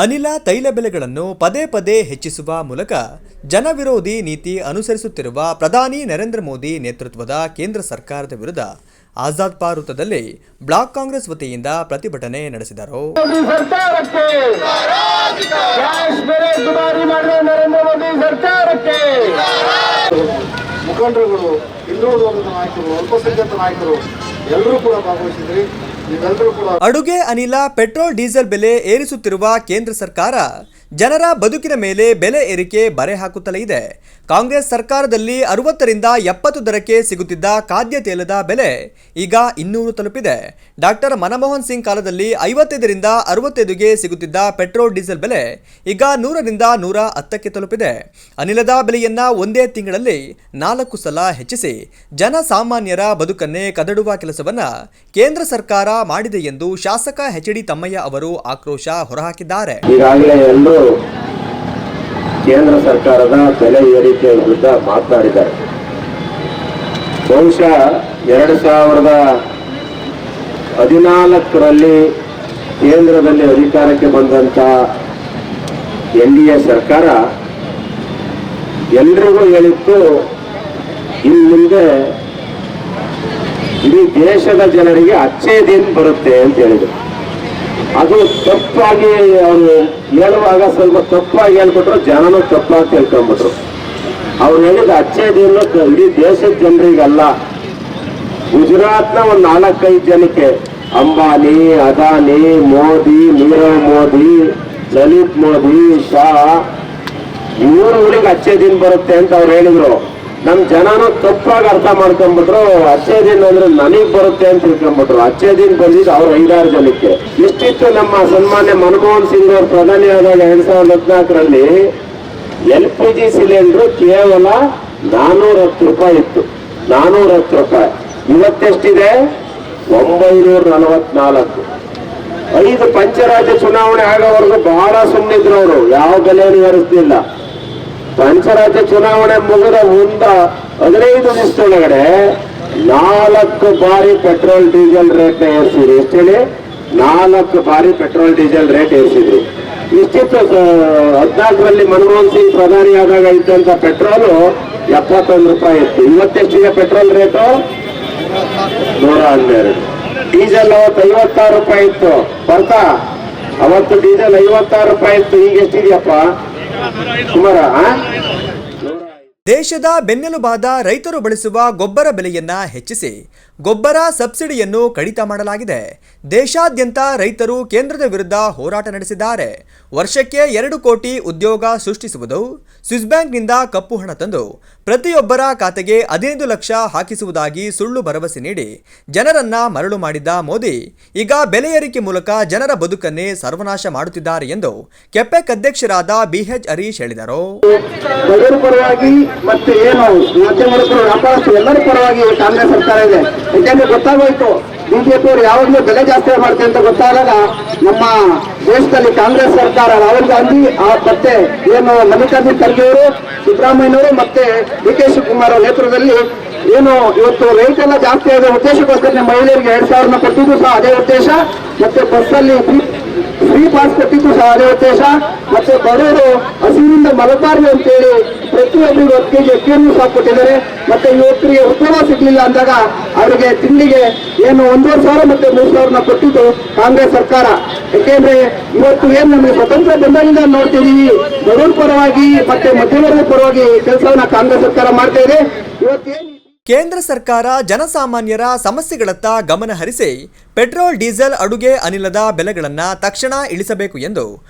ಅನಿಲ ತೈಲ ಬೆಲೆಗಳನ್ನು ಪದೇ ಪದೇ ಹೆಚ್ಚಿಸುವ ಮೂಲಕ ಜನವಿರೋಧಿ ನೀತಿ ಅನುಸರಿಸುತ್ತಿರುವ ಪ್ರಧಾನಿ ನರೇಂದ್ರ ಮೋದಿ ನೇತೃತ್ವದ ಕೇಂದ್ರ ಸರ್ಕಾರದ ವಿರುದ್ಧ ಆಜಾದ್ ಪಾರ್ ವೃತ್ತದಲ್ಲಿ ಬ್ಲಾಕ್ ಕಾಂಗ್ರೆಸ್ ವತಿಯಿಂದ ಪ್ರತಿಭಟನೆ ನಡೆಸಿದರು. ಮುಖಂಡರುಗಳು, ಹಿಂದುಳಿದ ವರ್ಗದ ನಾಯಕರು, ಅಲ್ಪಸಂಖ್ಯಾತ ನಾಯಕರು ಎಲ್ಲರೂ ಕೂಡ ಭಾಗವಹಿಸಿದ್ರಿ. ಅಡುಗೆ ಅನಿಲ, ಪೆಟ್ರೋಲ್, ಡೀಸೆಲ್ ಬೆಲೆ ಏರಿಸುತ್ತಿರುವ ಕೇಂದ್ರ ಸರ್ಕಾರ ಜನರ ಬದುಕಿನ ಮೇಲೆ ಬೆಲೆ ಏರಿಕೆ ಬರೆ ಹಾಕುತ್ತಲೇ ಇದೆ. ಕಾಂಗ್ರೆಸ್ ಸರ್ಕಾರದಲ್ಲಿ 60 ರಿಂದ 70 ದರಕ್ಕೆ ಸಿಗುತ್ತಿದ್ದ ಖಾದ್ಯ ತೈಲದ ಬೆಲೆ ಈಗ 200 ತಲುಪಿದೆ. ಡಾಕ್ಟರ್ ಮನಮೋಹನ್ ಸಿಂಗ್ ಕಾಲದಲ್ಲಿ 55 ರಿಂದ 65ಗೆ ಸಿಗುತ್ತಿದ್ದ ಪೆಟ್ರೋಲ್, ಡೀಸೆಲ್ ಬೆಲೆ ಈಗ 100 ರಿಂದ 110ಕ್ಕೆ ತಲುಪಿದೆ. ಅನಿಲದ ಬೆಲೆಯನ್ನ ಒಂದೇ ತಿಂಗಳಲ್ಲಿ 4 ಸಲ ಹೆಚ್ಚಿಸಿ ಜನಸಾಮಾನ್ಯರ ಬದುಕನ್ನೇ ಕದಡುವ ಕೆಲಸವನ್ನ ಕೇಂದ್ರ ಸರ್ಕಾರ ಮಾಡಿದೆ ಎಂದು ಶಾಸಕ ಎಚ್.ಡಿ. ತಮ್ಮಯ್ಯ ಅವರು ಆಕ್ರೋಶ ಹೊರಹಾಕಿದ್ದಾರೆ. ಈಗಾಗಲೇ ಎಲ್ಲರೂ ಕೇಂದ್ರ ಸರ್ಕಾರದ ಬೆಲೆ ಏರಿಕೆ ವಿರುದ್ಧ ಮಾತನಾಡಿದ್ದಾರೆ. ಬಹುಶಃ 2014ರಲ್ಲಿ ಕೇಂದ್ರದಲ್ಲಿ ಅಧಿಕಾರಕ್ಕೆ ಬಂದಂತ NDA ಸರ್ಕಾರ ಎಲ್ರಿಗೂ ಹೇಳಿತ್ತು, ಇನ್ನು ಮುಂದೆ ಇಡೀ ದೇಶದ ಜನರಿಗೆ ಅಚ್ಚೇ ದಿನ ಬರುತ್ತೆ ಅಂತ ಹೇಳಿದ್ರು. ಅದು ತಪ್ಪಾಗಿ ಅವರು ಹೇಳುವಾಗ ಸ್ವಲ್ಪ ತಪ್ಪಾಗಿ ಹೇಳ್ಬಿಟ್ರು, ಜನನು ತಪ್ಪಾಗಿ ತಿಳ್ಕೊಂಡ್ಬಿಟ್ರು. ಅವ್ರು ಹೇಳಿದ ಅಚ್ಚೇ ದಿನ ಇಡೀ ದೇಶದ ಜನರಿಗಲ್ಲ, ಗುಜರಾತ್ನ ಒಂದು 4-5 ಜನಕ್ಕೆ, ಅಂಬಾನಿ, ಅದಾನಿ, ಮೋದಿ, ನೀರವ್ ಮೋದಿ, ಲಲಿತ್ ಮೋದಿ, ಶಾ, ಇವ್ರುಗಳಿಗೆ ಅಚ್ಚೇ ದಿನ ಬರುತ್ತೆ ಅಂತ ಅವ್ರು ಹೇಳಿದ್ರು. ನಮ್ ಜನನು ತಪ್ಪಾಗಿ ಅರ್ಥ ಮಾಡ್ಕೊಂಡ್ಬಿಟ್ರು. ಅಚ್ಚೇ ದಿನ ಅಂದ್ರೆ ನನಗ್ ಬರುತ್ತೆ ಅಂತ ತಿಳ್ಕೊಂಡ್ಬಿಟ್ರು. ಅಚ್ಚೇ ದಿನ ಬಂದಿದ್ದು ಅವ್ರ 5-6 ಜನಕ್ಕೆ. ಇಷ್ಟಿತ್ತು ನಮ್ಮ ಸನ್ಮಾನ್ಯ ಮನಮೋಹನ್ ಸಿಂಗ್ ಅವರು ಪ್ರಧಾನಿ ಆದಾಗ 2014ರಲ್ಲಿ LPG ಸಿಲಿಂಡರ್ ಕೇವಲ 410 ರೂಪಾಯಿ ಇತ್ತು. 410 ರೂಪಾಯಿ. ಇವತ್ತೆಷ್ಟಿದೆ? 944. 5 ಪಂಚರಾಜ್ಯ ಚುನಾವಣೆ ಆಗೋವರೆಗೂ ಬಹಳ ಸುಮ್ಮನಿದ್ರು ಅವರು, ಯಾವ ಬೆಲೆಯನ್ನು ಏರಿಸಲಿಲ್ಲ. ಪಂಚರಾಜ್ಯ ಚುನಾವಣೆ ಮುಗಿದ 15 ದಿವಸದೊಳಗಡೆ 4 ಬಾರಿ ಪೆಟ್ರೋಲ್ ಡೀಸೆಲ್ ರೇಟ್ ನ ಏರಿಸಿದ್ರು. ಎಷ್ಟು ಹೇಳಿ? 4 ಬಾರಿ ಪೆಟ್ರೋಲ್ ಡೀಸೆಲ್ ರೇಟ್ ಏರಿಸಿದ್ರು. ಇಷ್ಟಿತ್ತು 14ರಲ್ಲಿ ಮನಮೋಹನ್ ಸಿಂಗ್ ಪ್ರಧಾನಿ ಆದಾಗ ಇದ್ದಂತ ಪೆಟ್ರೋಲು 71 ರೂಪಾಯಿ ಇತ್ತು. ಇವತ್ತೆಷ್ಟಿದೆ ಪೆಟ್ರೋಲ್ ರೇಟು? 112. ಡೀಸೆಲ್ ಅವತ್ತು 56 ರೂಪಾಯಿ ಇತ್ತು. ಬರ್ತಾ ಅವತ್ತು ಡೀಸೆಲ್ 56 ರೂಪಾಯಿ ಇತ್ತು. ಈಗ ಎಷ್ಟಿದೆಯಪ್ಪ? ಸುಮಾರ ದೇಶದ ಬೆನ್ನೆಲುಬಾದ ರೈತರು ಬಳಸುವ ಗೊಬ್ಬರ ಬೆಲೆಯನ್ನ ಹೆಚ್ಚಿಸಿ ಗೊಬ್ಬರ ಸಬ್ಸಿಡಿಯನ್ನು ಕಡಿತ ಮಾಡಲಾಗಿದೆ. ದೇಶಾದ್ಯಂತ ರೈತರು ಕೇಂದ್ರದ ವಿರುದ್ಧ ಹೋರಾಟ ನಡೆಸಿದ್ದಾರೆ. ವರ್ಷಕ್ಕೆ 2 ಕೋಟಿ ಉದ್ಯೋಗ ಸೃಷ್ಟಿಸುವುದು, ಸ್ವಿಸ್ ಬ್ಯಾಂಕ್ನಿಂದ ಕಪ್ಪು ಹಣ ತಂದು ಪ್ರತಿಯೊಬ್ಬರ ಖಾತೆಗೆ 15 ಲಕ್ಷ ಹಾಕಿಸುವುದಾಗಿ ಸುಳ್ಳು ಭರವಸೆ ನೀಡಿ ಜನರನ್ನ ಮರಳು ಮಾಡಿದ್ದ ಮೋದಿ ಈಗ ಬೆಲೆ ಏರಿಕೆ ಮೂಲಕ ಜನರ ಬದುಕನ್ನೇ ಸರ್ವನಾಶ ಮಾಡುತ್ತಿದ್ದಾರೆ ಎಂದು ಕೆಪೆಕ್ ಅಧ್ಯಕ್ಷರಾದ BH ಹರೀಶ್ ಹೇಳಿದರು. ಮತ್ತೆ ಏನು ಮಧ್ಯಮರು ವ್ಯಾಪಾರಸ್ಥರು ಎಲ್ಲರ ಪರವಾಗಿ ಕಾಂಗ್ರೆಸ್ ಸರ್ಕಾರ ಇದೆ. ಯಾಕೆಂದ್ರೆ ಗೊತ್ತಾಗೋಯ್ತು, ಬಿಜೆಪಿ ಅವರು ಯಾವಾಗಲೂ ಬೆಲೆ ಜಾಸ್ತಿ ಮಾಡ್ತಾರೆ ಅಂತ ಗೊತ್ತಾದಾಗ ನಮ್ಮ ದೇಶದಲ್ಲಿ ಕಾಂಗ್ರೆಸ್ ಸರ್ಕಾರ ರಾಹುಲ್ ಗಾಂಧಿ ಮತ್ತೆ ಏನು ಮಲ್ಲಿಕಾರ್ಜುನ್ ಖರ್ಗೆ ಅವರು, ಸಿದ್ದರಾಮಯ್ಯನವರು ಮತ್ತೆ DK ಶಿವಕುಮಾರ್ ನೇತೃತ್ವದಲ್ಲಿ ಏನು ಇವತ್ತು ರೇಟ್ ಎಲ್ಲ ಜಾಸ್ತಿ ಆದ ಉದ್ದೇಶಕ್ಕೋಸ್ಕರ ಮಹಿಳೆಯರಿಗೆ 2000 ಕೊಟ್ಟಿದ್ದು ಸಹ ಅದೇ ಉದ್ದೇಶ, ಮತ್ತೆ ಬಸ್ಸಲ್ಲಿ ಫ್ರೀ ಪಾಸ್ ಕೊಟ್ಟಿದ್ದು ಸಹ ಅದೇ ಉದ್ದೇಶ, ಮತ್ತೆ ಬಡವರು ಹಸಿವಿನಿಂದ ಮಲಬಾರದು ಅಂತೇಳಿ ಪ್ರತಿಯೊಬ್ಬರಿಗೆ 10 kg ಅಕ್ಕಿಯನ್ನು ಸಹ ಕೊಟ್ಟಿದ್ದಾರೆ. ಮತ್ತೆ ಯುವಕರಿಗೆ ಉದ್ಯೋಗ ಸಿಗ್ಲಿಲ್ಲ ಅಂದಾಗ ಅವರಿಗೆ ತಿಂಡಿಗೆ ಏನು 1,500 ಮತ್ತೆ 3,000 ಕೊಟ್ಟಿದ್ದು ಕಾಂಗ್ರೆಸ್ ಸರ್ಕಾರ. ಯಾಕೆಂದ್ರೆ ಇವತ್ತು ಏನ್ ನಮಗೆ ಸ್ವತಂತ್ರ ಬಂದಾಗಿಂದ ನೋಡ್ತಿದೀವಿ, ಬಡವರ ಪರವಾಗಿ ಮತ್ತೆ ಮಧ್ಯಮವರ್ಗದ ಪರವಾಗಿ ಕೆಲಸವನ್ನ ಕಾಂಗ್ರೆಸ್ ಸರ್ಕಾರ ಮಾಡ್ತಾ ಇದೆ. ಇವತ್ತೇನು ಕೇಂದ್ರ ಸರ್ಕಾರ ಜನಸಾಮಾನ್ಯರ ಸಮಸ್ಯೆಗಳತ್ತ ಗಮನ ಹರಿಸಿ ಪೆಟ್ರೋಲ್, ಡೀಸೆಲ್, ಅಡುಗೆ ಅನಿಲದ ಬೆಲೆಗಳನ್ನು ತಕ್ಷಣ ಇಳಿಸಬೇಕು ಎಂದು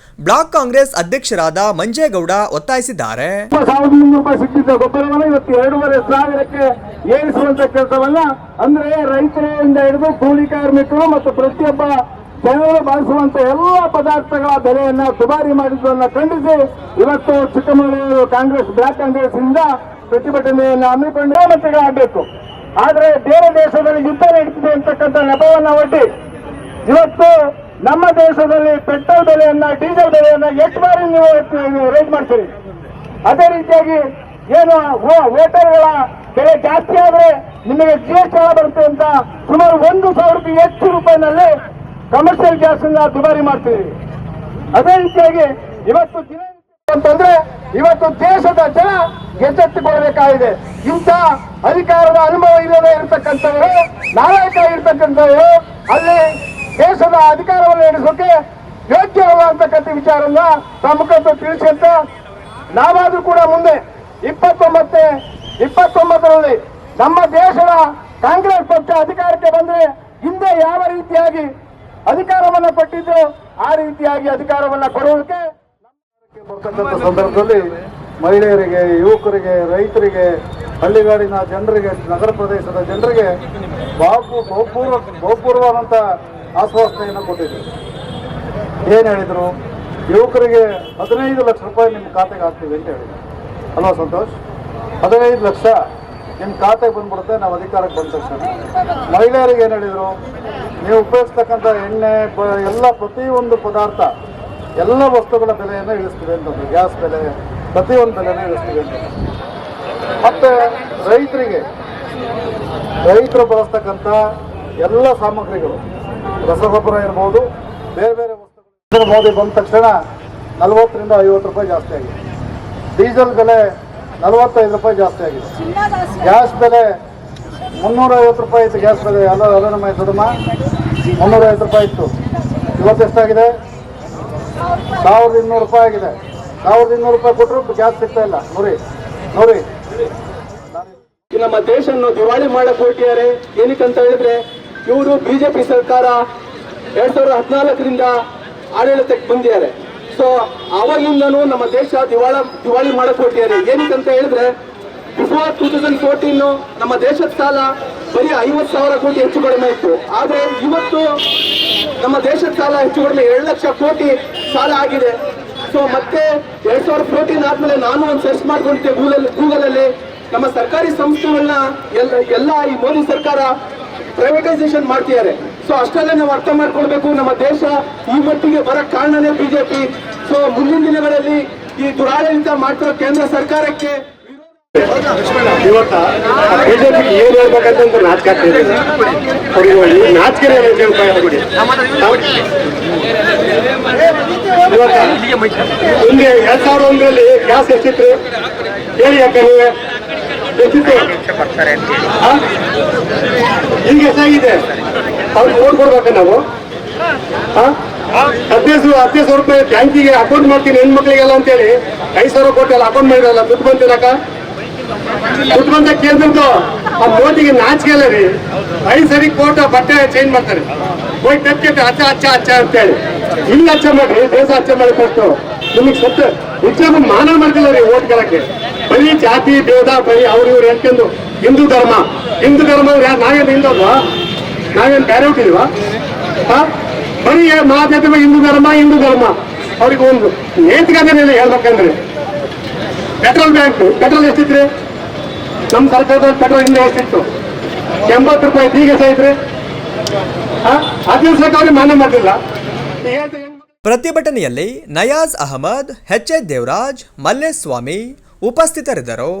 ಬ್ಲಾಕ್ ಕಾಂಗ್ರೆಸ್ ಅಧ್ಯಕ್ಷರಾದ ಮಂಜೇಗೌಡ ಒತ್ತಾಯಿಸಿದ್ದಾರೆ. 1,300 ರೂಪಾಯಿ ಸಿಕ್ಕಿದ್ದ ಗೊಬ್ಬರವನ್ನು ಇವತ್ತು 2,500ಕ್ಕೆ ಏರಿಸುವಂತ ಕೆಲಸವನ್ನ, ಅಂದ್ರೆ ರೈತರಿಂದ ಹಿಡಿದು ಕೂಲಿ ಕಾರ್ಮಿಕರು ಮತ್ತು ಪ್ರತಿಯೊಬ್ಬ ಜನರು ಬಳಸುವಂತ ಎಲ್ಲ ಪದಾರ್ಥಗಳ ಬೆಲೆಯನ್ನ ದುಬಾರಿ ಮಾಡಿದ್ದನ್ನು ಖಂಡಿಸಿ ಇವತ್ತು ಚಿಕ್ಕಮಗಳೂರು ಕಾಂಗ್ರೆಸ್ ಬ್ಲಾಕ್ ಕಾಂಗ್ರೆಸ್ ಇಂದ ಪ್ರತಿಭಟನೆಯನ್ನು ಹಮ್ಮಿಕೊಂಡು ಮತಗಳಾಗಬೇಕು. ಆದ್ರೆ ಬೇರೆ ದೇಶದಲ್ಲಿ ಯುದ್ಧ ನಡೀತಿದೆ ಅಂತಕ್ಕಂಥ ನೆಪವನ್ನ ಒಡ್ಡಿ ಇವತ್ತು ನಮ್ಮ ದೇಶದಲ್ಲಿ ಪೆಟ್ರೋಲ್ ಬೆಲೆಯನ್ನ, ಡೀಸೆಲ್ ಬೆಲೆಯನ್ನ ಎಷ್ಟು ಬಾರಿ ನೀವು ರೈಸ್ ಮಾಡ್ತೀರಿ? ಅದೇ ರೀತಿಯಾಗಿ ಏನು ವೋಟರ್ಗಳ ಬೆಲೆ ಜಾಸ್ತಿ ಆದ್ರೆ ನಿಮಗೆ GST ಬರುತ್ತೆ ಅಂತ ಸುಮಾರು 1,000 ಹೆಚ್ಚು ರೂಪಾಯಿನಲ್ಲಿ ಕಮರ್ಷಿಯಲ್ ಗ್ಯಾಸ್ ಅನ್ನ ದುಬಾರಿ ಮಾಡ್ತೀವಿ. ಅದೇ ರೀತಿಯಾಗಿ ಇವತ್ತು ಅಂತಂದ್ರೆ ಇವತ್ತು ದೇಶದ ಜನ ಎಚ್ಚೆತ್ತುಕೊಳ್ಳಬೇಕಾಗಿದೆ. ಇಂಥ ಅಧಿಕಾರದ ಅನುಭವ ಇಲ್ಲದೆ ಇರತಕ್ಕಂಥವರು, ನಾಯಕ ಇರ್ತಕ್ಕಂಥವರು ಅಲ್ಲಿ ದೇಶದ ಅಧಿಕಾರವನ್ನು ನಡೆಸೋಕೆ ಯೋಗ್ಯವಲ್ಲ ಅಂತಕ್ಕಂಥ ವಿಚಾರವನ್ನ ಪ್ರಮುಖತೆ ತಿಳಿಸಿ ಅಂತ ನಾವಾದ್ರೂ ಕೂಡ ಮುಂದೆ 29ರಲ್ಲಿ ನಮ್ಮ ದೇಶದ ಕಾಂಗ್ರೆಸ್ ಪಕ್ಷ ಅಧಿಕಾರಕ್ಕೆ ಬಂದ್ರೆ ಹಿಂದೆ ಯಾವ ರೀತಿಯಾಗಿ ಅಧಿಕಾರವನ್ನ ಕೊಟ್ಟಿದ್ದು ಆ ರೀತಿಯಾಗಿ ಅಧಿಕಾರವನ್ನ ಕೊಡುವುದಕ್ಕೆ ಬರ್ತಕ್ಕಂಥ ಸಂದರ್ಭದಲ್ಲಿ ಮಹಿಳೆಯರಿಗೆ, ಯುವಕರಿಗೆ, ರೈತರಿಗೆ, ಹಳ್ಳಿಗಾಡಿನ ಜನರಿಗೆ, ನಗರ ಪ್ರದೇಶದ ಜನರಿಗೆ ಬಹುಪೂರ್ವವಾದಂಥ ಆಶ್ವಾಸನೆಯನ್ನು ಕೊಟ್ಟಿದ್ರು. ಏನು ಹೇಳಿದ್ರು? ಯುವಕರಿಗೆ 15 ಲಕ್ಷ ರೂಪಾಯಿ ನಿಮ್ಮ ಖಾತೆಗೆ ಹಾಕ್ತೀವಿ ಅಂತ ಹೇಳಿದ್ರು ಅಲ್ವಾ ಸಂತೋಷ್? 15 ಲಕ್ಷ ನಿಮ್ಮ ಖಾತೆಗೆ ಬಂದ್ಬಿಡುತ್ತೆ ನಾವು ಅಧಿಕಾರಕ್ಕೆ ಬಂದ ತಕ್ಷಣ. ಮಹಿಳೆಯರಿಗೆ ಏನು ಹೇಳಿದರು? ನೀವು ಉಪಯೋಗಿಸ್ತಕ್ಕಂಥ ಎಣ್ಣೆ ಎಲ್ಲ ಪ್ರತಿಯೊಂದು ಪದಾರ್ಥ, ಎಲ್ಲ ವಸ್ತುಗಳ ಬೆಲೆಯನ್ನು ಇಳಿಸ್ತೀವಿ ಅಂತಂದ್ರು. ಗ್ಯಾಸ್ ಬೆಲೆ, ಪ್ರತಿಯೊಂದು ಬೆಲೆನ ಇಳಿಸ್ತೀವಿ ಅಂತ. ಮತ್ತೆ ರೈತರು ಬಳಸ್ತಕ್ಕಂಥ ಎಲ್ಲ ಸಾಮಗ್ರಿಗಳು, ರಸಗೊಬ್ಬರ ಇರ್ಬೋದು, ಬೇರೆ ಬೇರೆ ವಸ್ತುಗಳು ಮೋದಿ ಬಂದ ತಕ್ಷಣ 40ರಿಂದ 50 ರೂಪಾಯಿ ಜಾಸ್ತಿ ಆಗಿದೆ. ಡೀಸೆಲ್ ಬೆಲೆ 45 ರೂಪಾಯಿ ಜಾಸ್ತಿ ಆಗಿದೆ. ಗ್ಯಾಸ್ ಬೆಲೆ 350 ರೂಪಾಯಿ ಇತ್ತು. ಗ್ಯಾಸ್ ಬೆಲೆ ಎಲ್ಲ ನಮ್ಮ ದೊಡ್ಡಮ್ಮ 350 ರೂಪಾಯಿ ಇತ್ತು. ಇವತ್ತೆಷ್ಟಾಗಿದೆ? 1200 ರೂಪಾಯಿ ಆಗಿದೆ. 1200 ರೂಪಾಯಿ ಕೊಟ್ಟರು ಗ್ಯಾಸ್ ಸಿಗ್ತಾ ಇಲ್ಲ. ನೋಡಿ ನಮ್ಮ ದೇಶವನ್ನು ದಿವಾಳಿ ಮಾಡಕ್ ಹೊರಟಿದ್ದಾರೆ. ಏನಕ್ಕಂತ ಹೇಳಿದ್ರೆ ಇವರು ಬಿಜೆಪಿ ಸರ್ಕಾರ 2014ರಿಂದ ಆಡಳಿತಕ್ಕೆ ಬಂದಿದ್ದಾರೆ. ಸೊ ಅವಾಗಿಂದನೂ ನಮ್ಮ ದೇಶ ದಿವಾಳಿ ಮಾಡಕ್ ಹೊರಟಿದ್ದಾರೆ. ಏನಕ್ಕಂತ ಹೇಳಿದ್ರೆ ಬಿಫೋರ್ 2014 ನಮ್ಮ ದೇಶದ ಸಾಲ ಬರೀ 50,000 ಕೋಟಿ ಹೆಚ್ಚು ಕಡಿಮೆ ಇತ್ತು. ಆದ್ರೆ ಇವತ್ತು ನಮ್ಮ ದೇಶದ ಸಾಲ ಹೆಚ್ಚು ಕಡಿಮೆ 2 ಲಕ್ಷ ಕೋಟಿ ಸಾಲ ಆಗಿದೆ. ಸೊ ಮತ್ತೆ 2014 ಆದ್ಮೇಲೆ ನಾನು ಒಂದು ಸರ್ಚ್ ಮಾಡ್ಕೊಂಡಿದ್ದೆ ಗೂಗಲ್ ಅಲ್ಲಿ. ನಮ್ಮ ಸರ್ಕಾರಿ ಸಂಸ್ಥೆಗಳನ್ನ ಎಲ್ಲ ಈ ಮೋದಿ ಸರ್ಕಾರ ಪ್ರೈವೇಟೈಸೇಷನ್ ಮಾಡ್ತಿದ್ದಾರೆ. ಸೊ ಅಷ್ಟಲ್ಲೇ ನಾವು ಅರ್ಥ ಮಾಡ್ಕೊಳ್ಬೇಕು, ನಮ್ಮ ದೇಶ ಈ ಮಟ್ಟಿಗೆ ಬರಕ್ ಕಾರಣನೇ ಬಿಜೆಪಿ. ಸೊ ಮುಂದಿನ ದಿನಗಳಲ್ಲಿ ಈ ದುರಾಡಳಿತ ಮಾಡ್ತಿರೋ ಕೇಂದ್ರ ಸರ್ಕಾರಕ್ಕೆ ಇವತ್ತ ಬಿಜೆಪಿ ಏನ್ ಹೇಳ್ಬೇಕಂತ ನಾಚಿಕೆ ಆಗ್ತಿದೆ. ಅವ್ರಿಗೆ ನಾಚಿಕೆ ಇವತ್ತ ಹಿಂಗೆ 2001ರಲ್ಲಿ ಗ್ಯಾಸ್ ಎಷ್ಟಿತ್ತು ಹೇಳಿ? ಯಾಕೆ ನೀವೇ ಎಷ್ಟಿತ್ತು? ಈಗ ಎಷ್ಟಾಗಿದೆ? ಅವ್ರಿಗೆ ಓಟ್ ಕೊಡ್ಬೇಕ ನಾವು? 15,000 ರೂಪಾಯಿ ಬ್ಯಾಂಕಿಗೆ ಅಕೌಂಟ್ ಮಾಡ್ತೀನಿ ಹೆಣ್ಮಕ್ಳಿಗೆಲ್ಲ ಅಂತೇಳಿ 5,000 ಕೋಟಿ ಎಲ್ಲ ಅಕೌಂಟ್ ಮಾಡಿರಲ್ಲ. ದುಡ್ಡು ಬಂತಿರಕ ದುಡ್ಡು ಬಂದ ಕೇಳ್ದಂತು ಆ ಮೋದಿಗೆ ನಾಚಿಕೆ ಅಲ್ಲ ರೀ. 5 ಸರಿ ಕೋಟ ಬಟ್ಟೆ ಚೇಂಜ್ ಮಾಡ್ತಾರೆ. ಹೋಗಿ ತಪ್ಪಿಟ್ಟು ಅಚ್ಚ ಅಂತೇಳಿ ಇಲ್ಲಿ ಅಚ್ಚ ಮಾಡ್ರಿ, ದೇಶ ಅಚ್ಚ ಮಾಡಿ ಕೊಟ್ಟು ನಿಮಗೆ ಸತ್ತ ನಿಜ ಮಾನ ಮಾಡ್ತಿಲ್ಲ ರೀ ಓಟ್ ಕೇಳಕ್ಕೆ. ಬರೀ ಜಾತಿ ಭೇದ, ಬರೀ ಅವ್ರು ಇವ್ರು ಹೇಳ್ಕೊಂಡು ಹಿಂದೂ ಧರ್ಮ ನಾವೇನು ಹಿಂದಲ್ವಾ? ನಾವೇನು ಬೇರೆ ಹುಟ್ಟಿಲ್ವಾ? ಬರೀ ಮಾತಾಡ್ತೀವಿ ಹಿಂದೂ ಧರ್ಮ. ಅವ್ರಿಗೆ ಒಂದು ನೇತಿಕತೆನೆಲ್ಲ ಹೇಳ್ಬೇಕಂದ್ರೆ ಪೆಟ್ರೋಲ್ ಎಷ್ಟಿತ್ರಿ? ನಮ್ಮ ಸರ್ಕಾರದಲ್ಲಿ ಪೆಟ್ರೋಲ್ ಹಿಂದೆ ಎಷ್ಟಿತ್ತು? 80 ರೂಪಾಯಿ. ಈಗ ಎಷ್ಟಾಯ್ತ್ರಿ? 15 ಸಾವಿರ ಅವ್ರಿಗೆ ಮಾನ್ಯ ಮಾಡ್ತಿಲ್ಲ. ಪ್ರತಿಭಟನೆಯಲ್ಲಿ ನಯಾಜ್ ಅಹಮದ್, ಎಚ್.ಎ. ದೇವರಾಜ್, ಮಲ್ಲೇಸ್ವಾಮಿ ಉಪಸ್ಥಿತರಿದ್ದರು.